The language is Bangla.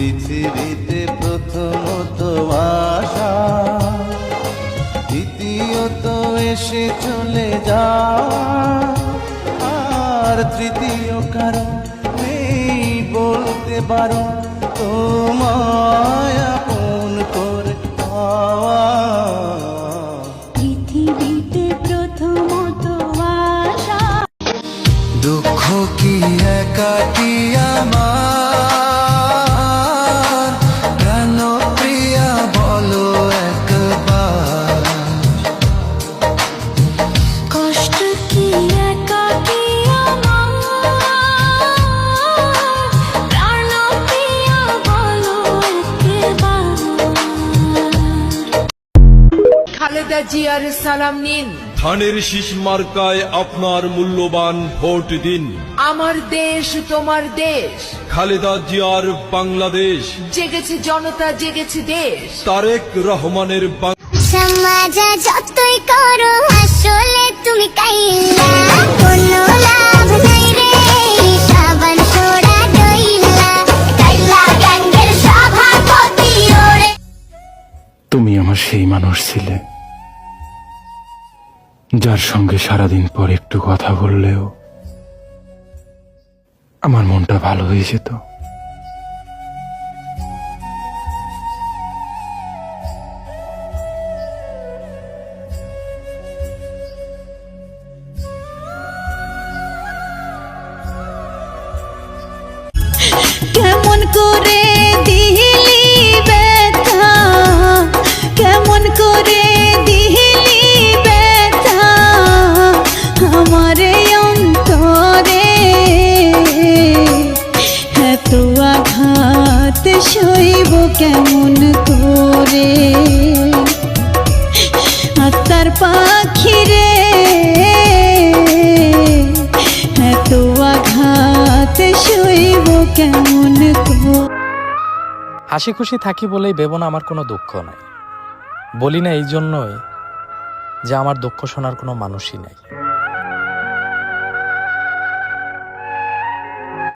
পৃথিবীতে প্রথমত আশা, দ্বিতীয়ত এসে চলে যাওয়া, আর তৃতীয় কারণ নেই বলতে পারো তোমায় আপন করে পাওয়া। পৃথিবীতে প্রথমত আশা। দুঃখ কি একাকি আমার, কেন প্রিয়া বলো একবার। কষ্ট কি একাকি আমার, প্রাণ প্রিয়া বলো একবার। খালেদা জিয়ার সালাম নিন, ধানের শীষ মার্কায় আপনার মূল্যবান ভোট দিন। আমার দেশ তোমার দেশ, খালেদা জিয়ার বাংলাদেশ, জেগেছে জনতা, জেগেছে দেশ। তারেক রহমানের সমাজে যতই করো আসলে তুমি কাইলা, কোনো লাভ নাই রে সাবান সোডা দইলা, কাইলা গ্যাংয়ের সভাপতি ওরে। তুমি আমার সেই মানুষ ছিলে যার সঙ্গে সারাদিন পর একটু কথা বললেও আমার মনটা ভালো হয়ে যেত। কেমন করে দিলি ব্যথা, কেমন করে দিলি ব্যথা আমারে অন্তরে, এত আঘাত সইব কেমন করে। আত্মার পাখি রে, এত আঘাত সইব কেমন করে। হাসি খুশি থাকি বলেই ভেবো না আমার কোনো দুঃখ নাই। বলি না এই জন্যই যে আমার দুঃখ শোনার কোনো মানুষই নাই।